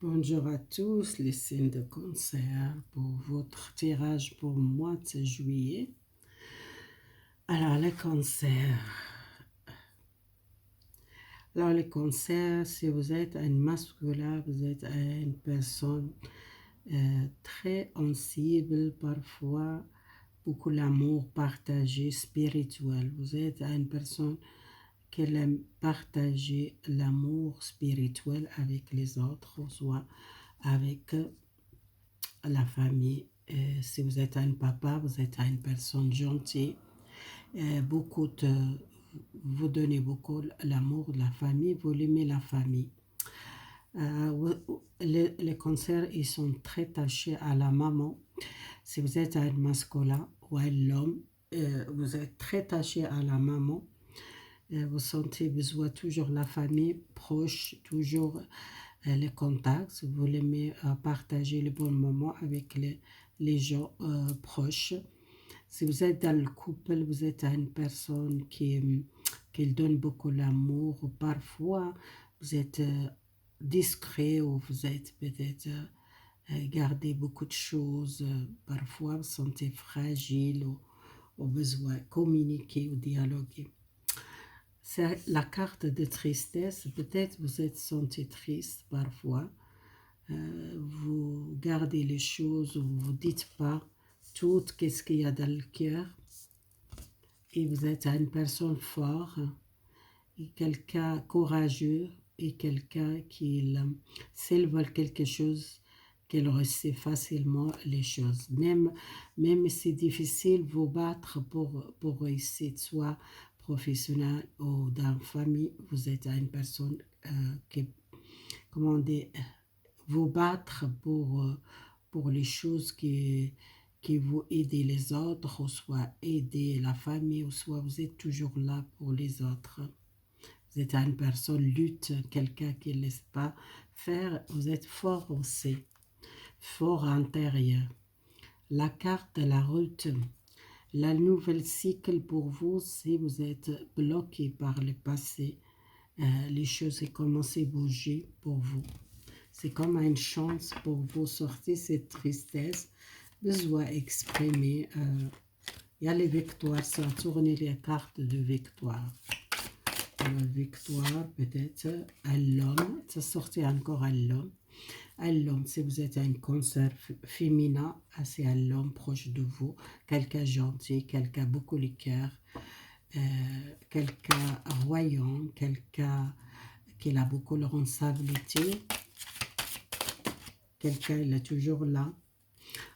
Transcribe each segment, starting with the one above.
Bonjour à tous, les signes de cancer pour votre tirage pour le mois de juillet. Alors, les cancers. Alors, les cancers, si vous êtes un masculin, vous êtes une personne très sensible, parfois beaucoup l'amour partagé, spirituel. Vous êtes une personne qui aime partager l'amour spirituel avec les autres, soit avec la famille. Si vous êtes un papa, vous êtes une personne gentille. Vous donnez beaucoup l'amour de la famille, vous aimez la famille. Les cancers, ils sont très attachés à la maman. Si vous êtes un masculin ou un homme, vous êtes très attaché à la maman. Vous sentez besoin toujours de la famille proche, toujours les contacts. Vous aimez partager les bons moments avec les gens proches. Si vous êtes dans le couple, vous êtes une personne qui donne beaucoup l'amour. Parfois, vous êtes discret ou vous êtes peut-être gardez beaucoup de choses. Parfois, vous sentez fragile ou besoin de communiquer ou dialoguer. C'est la carte de tristesse. Peut-être vous êtes senti triste parfois. Vous gardez les choses, vous ne dites pas tout ce qu'il y a dans le cœur. Et vous êtes une personne forte, et quelqu'un courageux, et quelqu'un qui, s'il veut quelque chose, qu'elle reçoit facilement les choses. Même si c'est difficile, vous battre pour réussir, soit professionnel ou dans la famille, vous êtes une personne qui, comment dire, vous battre pour les choses qui vous aident les autres, ou soit aider la famille, ou soit vous êtes toujours là pour les autres. Vous êtes une personne lutte, quelqu'un qui ne laisse pas faire. Vous êtes fort aussi, fort intérieur. La carte de la route, la nouvelle cycle pour vous, si vous êtes bloqué par le passé, les choses ont commencé à bouger pour vous. C'est comme une chance pour vous sortir cette tristesse, besoin d'exprimer. Il y a les victoires, ça a tourné les cartes de victoire. La victoire, peut-être, à l'homme, ça sortait encore à l'homme. À l'homme, si vous êtes un cancer féminin, c'est à l'homme proche de vous, quelqu'un gentil, quelqu'un beaucoup le cœur, quelqu'un voyant, quelqu'un qui a beaucoup de responsabilité. Quelqu'un il est toujours là.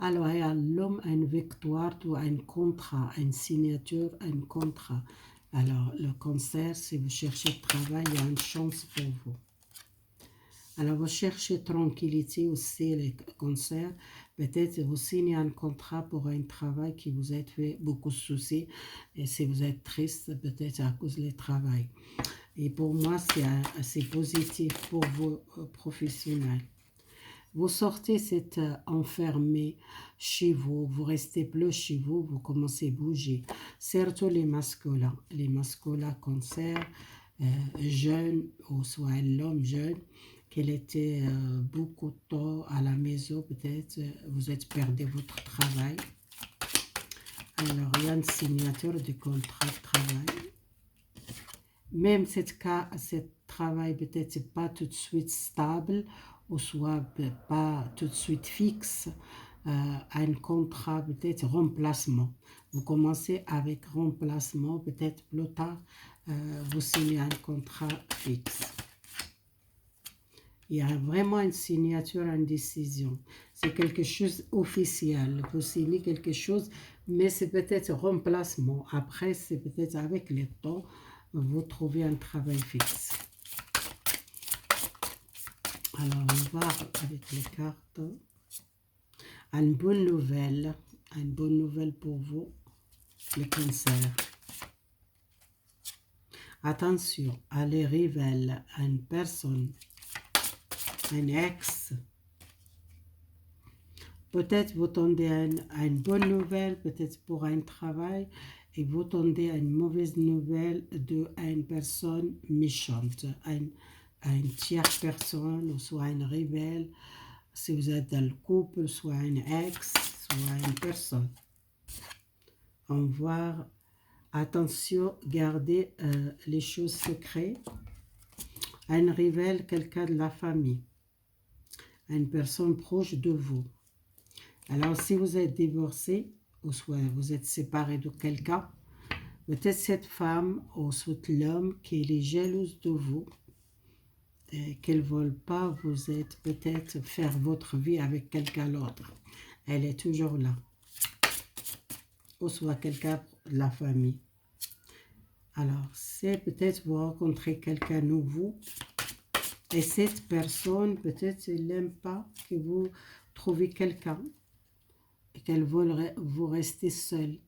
Alors, l'homme a une victoire ou un contrat, une signature, un contrat. Alors, le cancer, si vous cherchez de travail, il y a une chance pour vous. Alors, vous cherchez tranquillité aussi, les cancers. Peut-être vous signez un contrat pour un travail qui vous a fait beaucoup de soucis. Et si vous êtes triste, peut-être à cause du travail. Et pour moi, c'est positif pour vous professionnels. Vous sortez, c'est enfermé chez vous, vous restez plus chez vous, vous commencez à bouger. Surtout les masculins cancer, jeunes, ou soit l'homme jeune, qu'il était beaucoup de temps à la maison, peut-être vous êtes perdu votre travail. Alors, il y a une signature du contrat de travail. Même ce travail peut-être pas tout de suite stable, ou soit pas tout de suite fixe, un contrat peut-être remplacement. Vous commencez avec remplacement, peut-être plus tard, vous signez un contrat fixe. Il y a vraiment une signature, une décision. C'est quelque chose officiel. Vous signez quelque chose, mais c'est peut-être remplacement. Après, c'est peut-être avec le temps, vous trouvez un travail fixe. Alors, on va voir avec les cartes. Une bonne nouvelle pour vous, les cancers. Attention, elle révèle à une personne, un ex. Peut-être vous tendez à une bonne nouvelle, peut-être pour un travail, et vous tendez à une mauvaise nouvelle d'une personne méchante, une à une tierce personne, ou soit une rebelle, si vous êtes dans le couple, soit une ex, soit une personne. On voit, attention, gardez les choses secrètes. Un rebelle, quelqu'un de la famille, une personne proche de vous. Alors, si vous êtes divorcé, ou soit vous êtes séparé de quelqu'un, peut-être cette femme ou soit l'homme qui est jalouse de vous, et qu'elle ne veut pas vous êtes peut-être faire votre vie avec quelqu'un d'autre. Elle est toujours là. Ou soit quelqu'un de la famille. Alors, c'est peut-être vous rencontrez quelqu'un nouveau et cette personne, peut-être, elle n'aime pas que vous trouviez quelqu'un et qu'elle veut vous rester seul.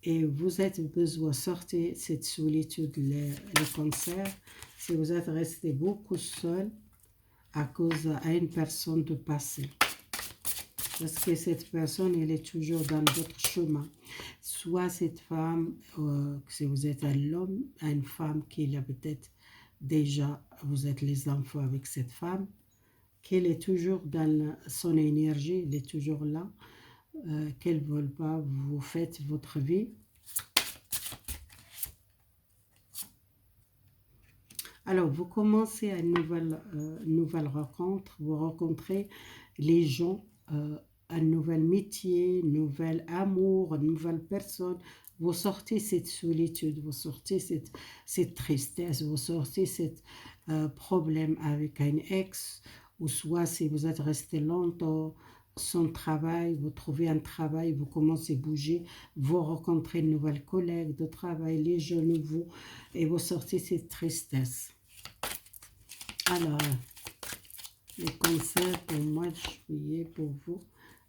Et vous êtes besoin de sortir cette solitude, le cancer, si vous êtes resté beaucoup seul à cause d'une personne de passé. Parce que cette personne, elle est toujours dans votre chemin. Soit cette femme, si vous êtes un homme, une femme qui a peut-être déjà, vous êtes les enfants avec cette femme, qu'elle est toujours dans son énergie, elle est toujours là, qu'elle ne veut pas, vous faites votre vie. Alors, vous commencez une nouvelle rencontre, vous rencontrez les gens, un nouvel métier, un nouvel amour, une nouvelle personne. Vous sortez cette solitude, vous sortez cette tristesse, vous sortez ce problème avec un ex, ou soit si vous êtes resté longtemps sans travail, vous trouvez un travail, vous commencez à bouger, vous rencontrez une nouvelle collègue de travail, les gens nouveaux, et vous sortez cette tristesse. Alors, les conseils pour le mois de juillet pour vous,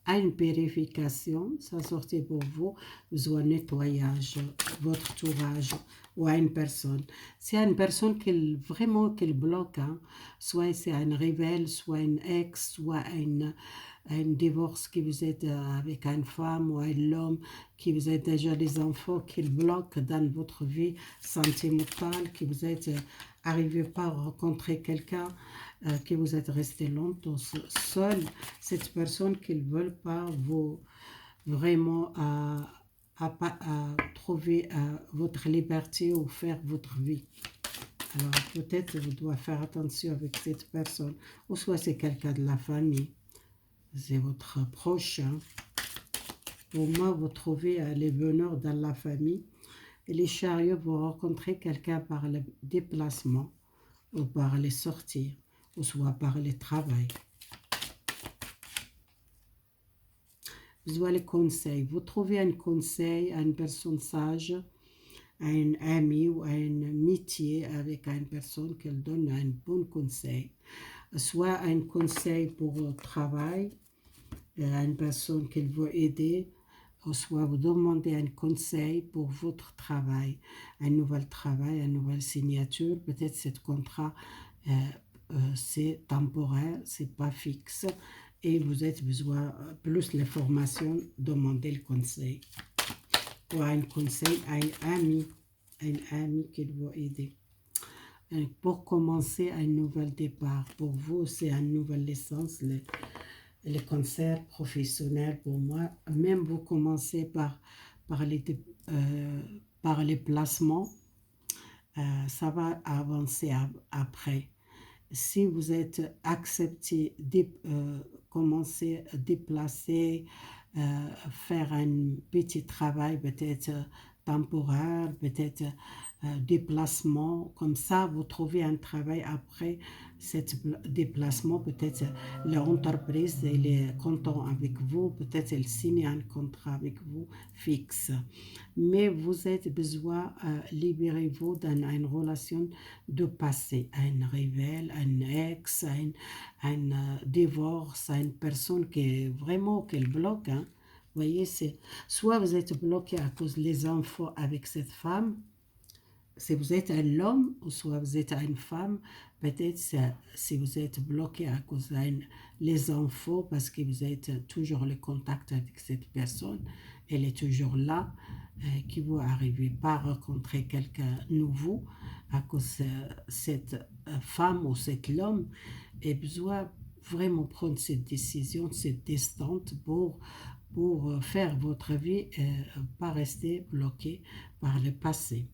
à une purification, ça sortait pour vous, besoin de nettoyage, votre entourage ou à une personne. C'est une personne qui vraiment qui bloque, hein. Soit c'est un rebelle, soit une ex, soit un divorce qui vous êtes avec une femme ou un homme qui vous êtes déjà des enfants qui bloquent dans votre vie sentimentale, qui vous êtes arrivé pas à rencontrer quelqu'un, que vous êtes resté longtemps seul, cette personne qui ne veut pas vous vraiment à trouver votre liberté ou faire votre vie. Alors peut-être vous devez faire attention avec cette personne, ou soit c'est quelqu'un de la famille, c'est votre proche. Hein. Pour moi, vous trouvez les bonheurs dans la famille. Et les chariots, vous rencontrez quelqu'un par le déplacement, ou par les sorties, ou soit par le travail. Vous avez les conseils. Vous trouvez un conseil à une personne sage, à un ami ou à une amitié avec une personne qui donne un bon conseil. Soit un conseil pour le travail, à une personne qui veut aider, ou soit vous demandez un conseil pour votre travail, un nouvel travail, une nouvelle signature. Peut-être ce contrat, c'est temporaire, c'est pas fixe. Et vous avez besoin plus l'information, demandez le conseil. Ou un conseil à un ami qui doit aider. Et pour commencer un nouvel départ, pour vous, c'est une nouvelle licence, le cancer professionnel pour moi. Même vous commencez par les placements, ça va avancer après. Si vous êtes accepté, commencer à déplacer, faire un petit travail peut-être temporaire, peut-être déplacement, comme ça vous trouvez un travail après ce déplacement, peut-être l'entreprise elle est contente avec vous, peut-être elle signe un contrat avec vous fixe, mais vous avez besoin de libérer-vous dans une relation de passé, un rebelle, un ex, un divorce, une personne qui est vraiment qu'elle bloque. Hein. Vous voyez, c'est soit vous êtes bloqué à cause des enfants avec cette femme, si vous êtes un homme ou soit vous êtes une femme, peut-être si vous êtes bloqué à cause des enfants parce que vous êtes toujours en contact avec cette personne, elle est toujours là, qui vous n'arrivez pas à rencontrer quelqu'un nouveau à cause de cette femme ou cet homme ait besoin vraiment prendre cette décision, cette distance pour faire votre vie, pas rester bloqué par le passé.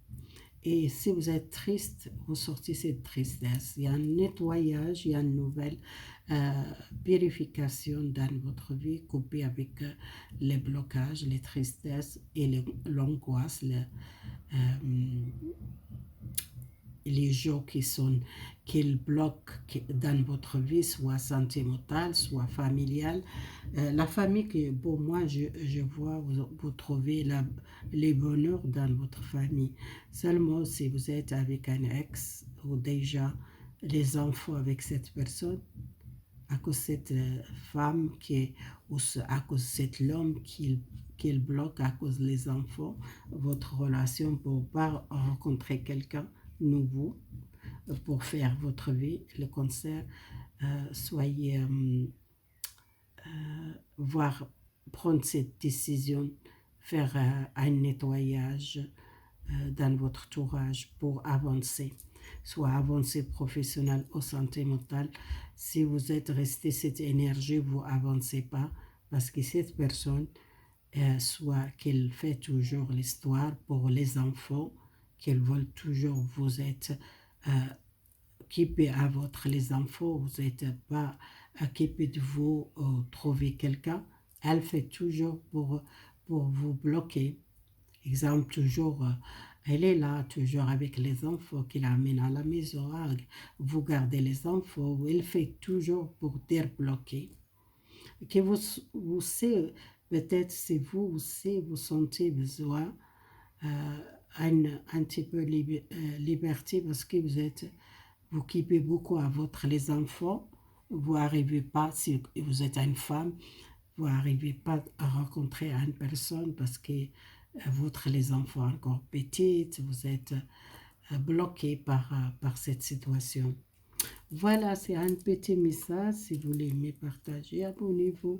Et si vous êtes triste, vous sortez cette tristesse. Il y a un nettoyage, il y a une nouvelle purification dans votre vie, coupée avec les blocages, les tristesses et l'angoisse, les gens qui bloquent dans votre vie, soit sentimentale, soit familiale. La famille, pour moi, je vois, vous trouvez les bonheurs dans votre famille. Seulement si vous êtes avec un ex ou déjà les enfants avec cette personne, à cause de cette femme ou à cause de cet homme qui bloque à cause des enfants, votre relation pour ne pas rencontrer quelqu'un nouveau pour faire votre vie, le concert, soyez voir prendre cette décision, faire un nettoyage dans votre entourage pour avancer, soit avancer professionnel ou santé mentale. Si vous êtes resté cette énergie, vous avancez pas parce que cette personne, soit qu'elle fait toujours l'histoire pour les enfants, qu'elle veut toujours vous êtes occupé à votre les enfants, vous n'êtes pas occupé de vous trouver quelqu'un, elle fait toujours pour vous bloquer. Exemple, toujours, elle est là, toujours avec les enfants, qui l'amène à la maison, vous gardez les enfants, elle fait toujours pour débloquer. Que vous savez, peut-être si vous aussi, vous sentez besoin un petit peu liberté parce que vous occupez beaucoup à votre les enfants, vous n'arrivez pas, si vous êtes une femme, vous n'arrivez pas à rencontrer une personne parce que votre les enfants encore petites, vous êtes bloqué par cette situation. Voilà, c'est un petit message. Si vous l'aimez, partagez, abonnez-vous.